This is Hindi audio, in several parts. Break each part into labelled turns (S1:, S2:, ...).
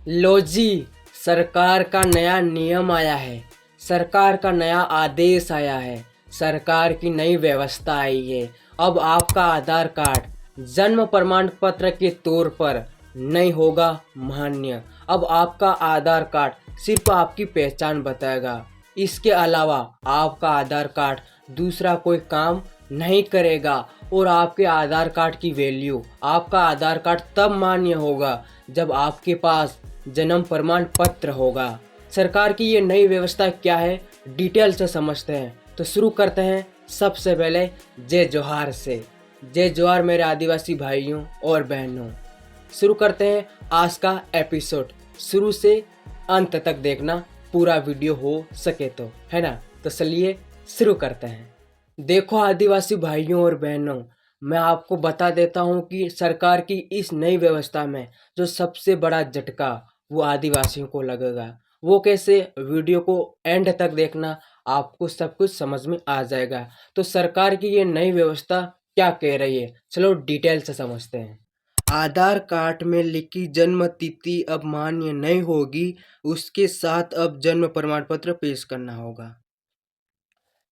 S1: लो जी, सरकार का नया नियम आया है। सरकार का नया आदेश आया है। सरकार की नई व्यवस्था आई है। अब आपका आधार कार्ड जन्म प्रमाण पत्र के तौर पर नहीं होगा मान्य। अब आपका आधार कार्ड सिर्फ आपकी पहचान बताएगा। इसके अलावा आपका आधार कार्ड दूसरा कोई काम नहीं करेगा। और आपके आधार कार्ड की वैल्यू, आपका आधार कार्ड तब मान्य होगा जब आपके पास जन्म प्रमाण पत्र होगा। सरकार की ये नई व्यवस्था क्या है, डिटेल से समझते हैं। तो शुरू करते हैं सबसे पहले जय जोहार से। जय जोहार मेरे आदिवासी भाइयों और बहनों। शुरू करते हैं आज का एपिसोड। शुरू से अंत तक देखना, पूरा वीडियो हो सके तो, है ना। तो चलिए शुरू करते हैं। देखो आदिवासी भाइयों और बहनों, मैं आपको बता देता हूँ कि सरकार की इस नई व्यवस्था में जो सबसे बड़ा झटका वो आदिवासियों को लगेगा। वो कैसे, वीडियो को एंड तक देखना, आपको सब कुछ समझ में आ जाएगा। तो सरकार की ये नई व्यवस्था क्या कह रही है, चलो डिटेल से समझते हैं। आधार कार्ड में लिखी जन्म तिथि अब मान्य नहीं होगी, उसके साथ अब जन्म प्रमाण पत्र पेश करना होगा।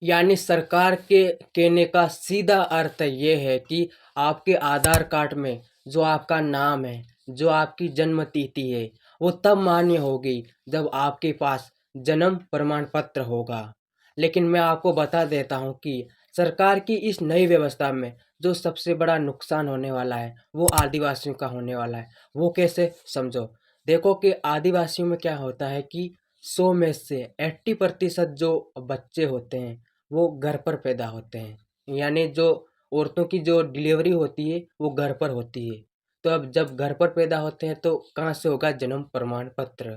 S1: यानी सरकार के कहने का सीधा अर्थ ये है कि आपके आधार कार्ड में जो आपका नाम है, जो आपकी जन्म तिथि है, वो तब मान्य होगी जब आपके पास जन्म प्रमाण पत्र होगा। लेकिन मैं आपको बता देता हूँ कि सरकार की इस नई व्यवस्था में जो सबसे बड़ा नुकसान होने वाला है वो आदिवासियों का होने वाला है। वो कैसे, समझो। देखो कि आदिवासियों में क्या होता है कि 100 में से 80% जो बच्चे होते हैं वो घर पर पैदा होते हैं। यानी जो औरतों की जो डिलीवरी होती है वो घर पर होती है। तो अब जब घर पर पैदा होते हैं तो कहाँ से होगा जन्म प्रमाण पत्र,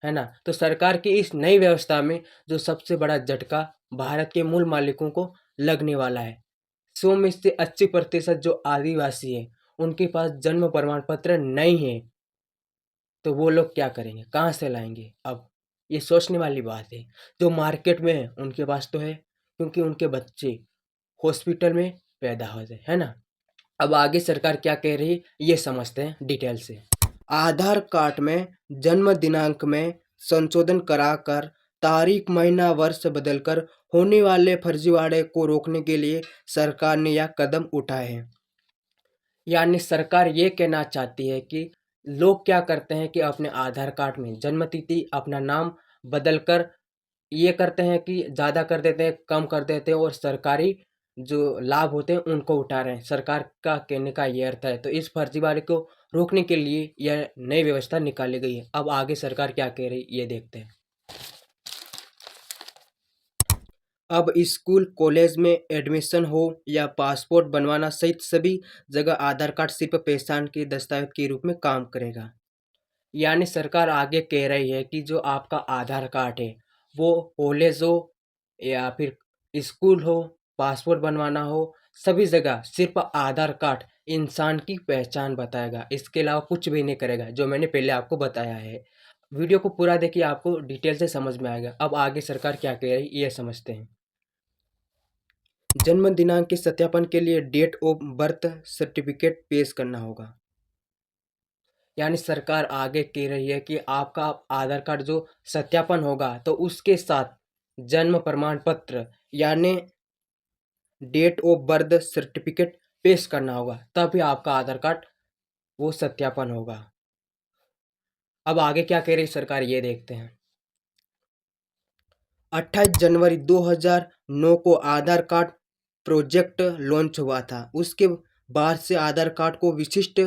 S1: है ना। तो सरकार की इस नई व्यवस्था में जो सबसे बड़ा झटका भारत के मूल मालिकों को लगने वाला है। 100 में से 80% जो आदिवासी है उनके पास जन्म प्रमाण पत्र नहीं है। तो वो लोग क्या करेंगे, कहाँ से लाएंगे। अब ये सोचने वाली बात है। जो मार्केट में है उनके पास तो है, क्योंकि उनके बच्चे हॉस्पिटल में पैदा होते हैं, है ना। अब आगे सरकार क्या कह रही है ये समझते हैं डिटेल से। आधार कार्ड में जन्म दिनांक में संशोधन कराकर तारीख महीना वर्ष बदलकर होने वाले फर्जीवाड़े को रोकने के लिए सरकार ने यह कदम उठाए हैं। यानी सरकार ये कहना चाहती है कि लोग क्या करते हैं कि अपने आधार कार्ड में जन्म तिथि, अपना नाम बदलकर ये करते हैं कि ज़्यादा कर देते हैं, कम कर देते हैं, और सरकारी जो लाभ होते हैं उनको उठा रहे हैं। सरकार का कहने का ये अर्थ है। तो इस फर्जीवाड़े को रोकने के लिए यह नई व्यवस्था निकाली गई है। अब आगे सरकार क्या कह रही है ये देखते हैं। अब स्कूल कॉलेज में एडमिशन हो या पासपोर्ट बनवाना सहित सभी जगह आधार कार्ड सिर्फ पहचान के दस्तावेज के रूप में काम करेगा। यानी सरकार आगे कह रही है कि जो आपका आधार कार्ड है वो कॉलेज हो या फिर स्कूल हो, पासपोर्ट बनवाना हो, सभी जगह सिर्फ आधार कार्ड इंसान की पहचान बताएगा। इसके अलावा कुछ भी नहीं करेगा, जो मैंने पहले आपको बताया है। वीडियो को पूरा देखिए, आपको डिटेल से समझ में आएगा। अब आगे सरकार क्या कह रही है ये समझते हैं। जन्म दिनांक के सत्यापन के लिए डेट ऑफ बर्थ सर्टिफिकेट पेश करना होगा। यानी सरकार आगे कह रही है कि आपका आधार कार्ड जो सत्यापन होगा तो उसके साथ जन्म प्रमाण पत्र यानी डेट ऑफ बर्थ सर्टिफिकेट पेश करना होगा, तभी आपका आधार कार्ड वो सत्यापन होगा। अब आगे क्या कह रही सरकार ये देखते हैं। 28 जनवरी 2009 को आधार कार्ड प्रोजेक्ट लॉन्च हुआ था। उसके बाद से आधार कार्ड को विशिष्ट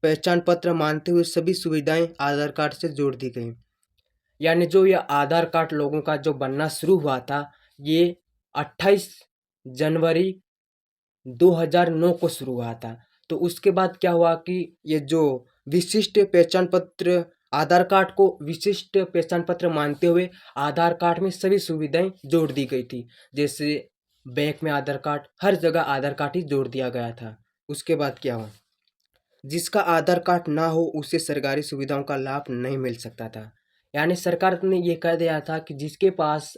S1: पहचान पत्र मानते हुए सभी सुविधाएं आधार कार्ड से जोड़ दी गई। यानी जो ये आधार कार्ड लोगों का जो बनना शुरू हुआ था ये 28 जनवरी 2009 को शुरू हुआ था। तो उसके बाद क्या हुआ कि ये जो विशिष्ट पहचान पत्र, आधार कार्ड को विशिष्ट पहचान पत्र मानते हुए आधार कार्ड में सभी सुविधाएं जोड़ दी गई थी। जैसे बैंक में आधार कार्ड, हर जगह आधार कार्ड ही जोड़ दिया गया था। उसके बाद क्या हुआ, जिसका आधार कार्ड ना हो उसे सरकारी सुविधाओं का लाभ नहीं मिल सकता था। यानी सरकार ने ये कह दिया था कि जिसके पास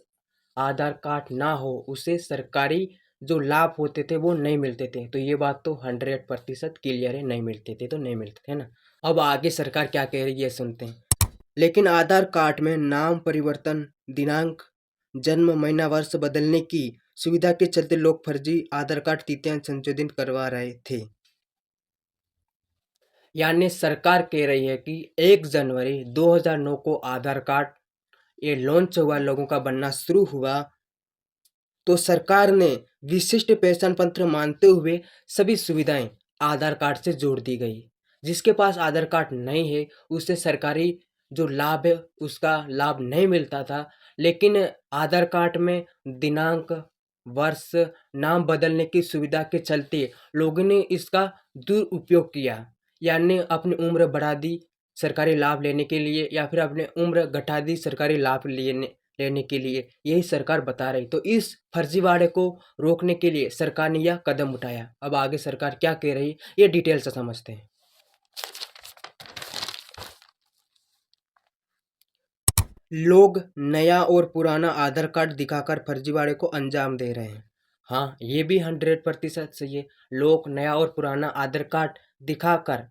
S1: आधार कार्ड ना हो उसे सरकारी जो लाभ होते थे वो नहीं मिलते थे। तो ये बात तो 100% क्लियर है, नहीं मिलते थे तो नहीं मिलते थे ना। अब आगे सरकार क्या कह रही है ये सुनते हैं। लेकिन आधार कार्ड में नाम परिवर्तन, दिनांक, जन्म, महीना, वर्ष बदलने की सुविधा के चलते लोग फर्जी आधार कार्ड तिथियां संशोधित करवा रहे थे। यानी सरकार कह रही है कि 1 जनवरी 2009 को आधार कार्ड ये लॉन्च हुआ, लोगों का बनना शुरू हुआ, तो सरकार ने विशिष्ट पहचान पत्र मानते हुए सभी सुविधाएं आधार कार्ड से जोड़ दी गई। जिसके पास आधार कार्ड नहीं है उसे सरकारी जो लाभ है उसका लाभ नहीं मिलता था, लेकिन आधार कार्ड में दिनांक, वर्ष, नाम बदलने की सुविधा के चलते लोगों ने इसका दुरुपयोग किया, यानी अपनी उम्र बढ़ा दी सरकारी लाभ लेने के लिए, या फिर अपनी उम्र घटा दी सरकारी लाभ लेने के लिए, यही सरकार बता रही। तो इस फर्जीवाड़े को रोकने के लिए सरकार ने यह कदम उठाया। अब आगे सरकार क्या कह रही ये डिटेल से समझते हैं। लोग नया और पुराना आधार कार्ड दिखाकर फर्जीवाड़े को अंजाम दे रहे हैं। हाँ, ये भी 100% सही है। लोग नया और पुराना आधार कार्ड दिखाकर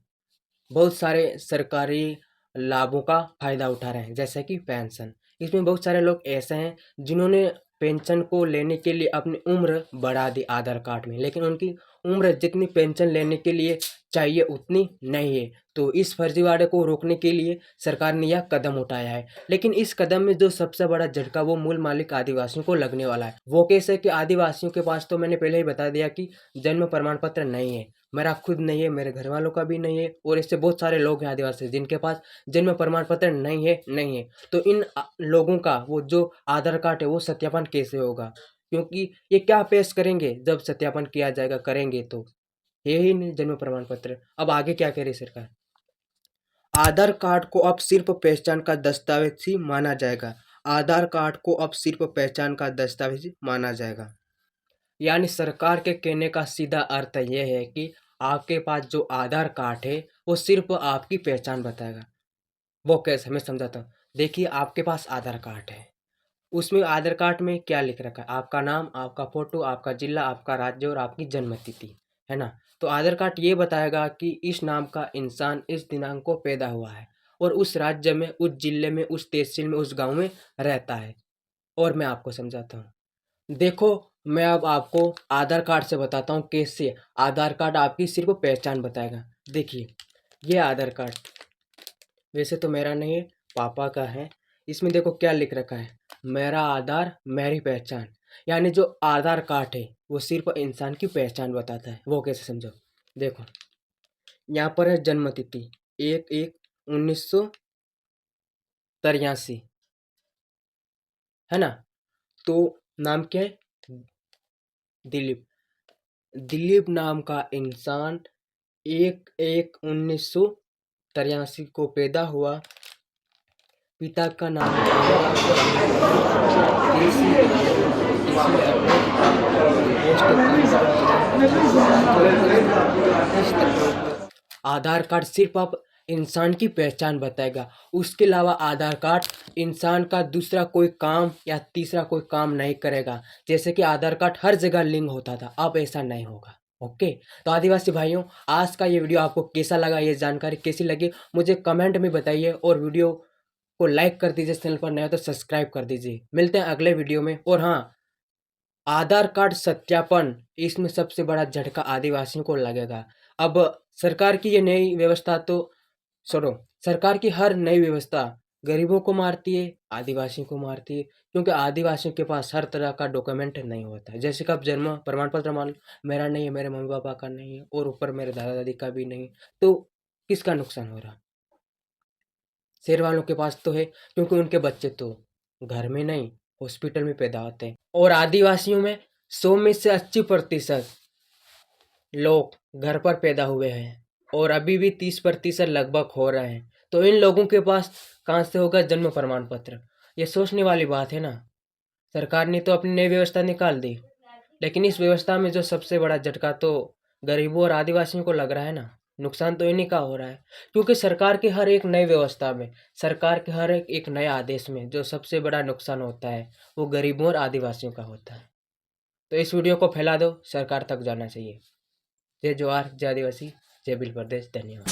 S1: बहुत सारे सरकारी लाभों का फायदा उठा रहे हैं, जैसे कि पेंशन। इसमें बहुत सारे लोग ऐसे हैं जिन्होंने पेंशन को लेने के लिए अपनी उम्र बढ़ा दी आधार कार्ड में, लेकिन उनकी उम्र जितनी पेंशन लेने के लिए चाहिए उतनी नहीं है। तो इस फर्जीवाड़े को रोकने के लिए सरकार ने यह कदम उठाया है। लेकिन इस कदम में जो सबसे बड़ा झटका वो मूल मालिक आदिवासियों को लगने वाला है। वो कैसे कि आदिवासियों के पास तो मैंने पहले ही बता दिया कि जन्म प्रमाण पत्र नहीं है, मेरा खुद नहीं है, मेरे घर वालों का भी नहीं है, और इससे बहुत सारे लोग हैं आदिवासी जिनके पास जन्म प्रमाण पत्र नहीं है। तो इन लोगों का वो जो आधार कार्ड है वो सत्यापन कैसे होगा, क्योंकि ये क्या पेश करेंगे जब सत्यापन किया जाएगा, करेंगे तो यही नहीं जन्म प्रमाण पत्र। अब आगे क्या कह रही सरकार, आधार कार्ड को अब सिर्फ पहचान का दस्तावेज ही माना जाएगा। आधार कार्ड को अब सिर्फ पहचान का दस्तावेज ही माना जाएगा। यानी सरकार के कहने का सीधा अर्थ यह है कि आपके पास जो आधार कार्ड है वो सिर्फ आपकी पहचान बताएगा। वो कैसे, मैं समझाता हूँ। देखिए, आपके पास आधार कार्ड है, उसमें आधार कार्ड में क्या लिख रखा है, आपका नाम, आपका फोटो, आपका जिला, आपका राज्य और आपकी जन्म तिथि, है ना। तो आधार कार्ड ये बताएगा कि इस नाम का इंसान इस दिनांक को पैदा हुआ है और उस राज्य में, उस जिले में, उस तहसील में, उस गांव में रहता है। और मैं आपको समझाता हूँ। देखो, मैं अब आपको आधार कार्ड से बताता हूँ कैसे आधार कार्ड आपकी सिर्फ पहचान बताएगा। देखिए, ये आधार कार्ड वैसे तो मेरा नहीं है, पापा का है। इसमें देखो क्या लिख रखा है, मेरा आधार मेरी पहचान। यानी जो आधार कार्ड है वो सिर्फ इंसान की पहचान बताता है। वो कैसे समझो, देखो यहाँ पर है जन्म तिथि 1/1/1983, है ना। तो नाम क्या है, दिलीप। दिलीप नाम का इंसान 1/1/1983 को पैदा हुआ। पिता का नाम आधार कार्ड सिर्फ आप इंसान की पहचान बताएगा। उसके अलावा आधार कार्ड इंसान का दूसरा कोई काम या तीसरा कोई काम नहीं करेगा। जैसे कि आधार कार्ड हर जगह लिंक होता था, अब ऐसा नहीं होगा। ओके, तो आदिवासी भाइयों, आज का ये वीडियो आपको कैसा लगा, ये जानकारी कैसी लगी मुझे कमेंट में बताइए, और वीडियो को लाइक कर दीजिए, चैनल पर नया हो तो सब्सक्राइब कर दीजिए। मिलते हैं अगले वीडियो में। और हाँ, आधार कार्ड सत्यापन, इसमें सबसे बड़ा झटका आदिवासियों को लगेगा। अब सरकार की ये नई व्यवस्था तो छोड़ो, सरकार की हर नई व्यवस्था गरीबों को मारती है, आदिवासियों को मारती है, क्योंकि आदिवासियों के पास हर तरह का डॉक्यूमेंट नहीं होता है। जैसे कि अब जन्म प्रमाण पत्र मान मेरा नहीं है, मेरे मम्मी पापा का नहीं है, और ऊपर मेरे दादा दादी का भी नहीं, तो किसका नुकसान हो रहा, शहर वालों के पास तो है, क्योंकि उनके बच्चे तो घर में नहीं हॉस्पिटल में पैदा होते हैं। और आदिवासियों में 100 में से 80% लोग घर पर पैदा हुए हैं, और अभी भी 30% लगभग हो रहे हैं। तो इन लोगों के पास कहाँ से होगा जन्म प्रमाण पत्र, ये सोचने वाली बात है ना। सरकार ने तो अपनी नई व्यवस्था निकाल दी, लेकिन इस व्यवस्था में जो सबसे बड़ा झटका तो गरीबों और आदिवासियों को लग रहा है ना। नुकसान तो इन्हीं का हो रहा है, क्योंकि सरकार की हर एक नई व्यवस्था में, सरकार के हर एक नए आदेश में जो सबसे बड़ा नुकसान होता है वो गरीबों और आदिवासियों का होता है। तो इस वीडियो को फैला दो, सरकार तक जाना चाहिए। जय जोहार, जय आदिवासी, जय भील प्रदेश। धन्यवाद।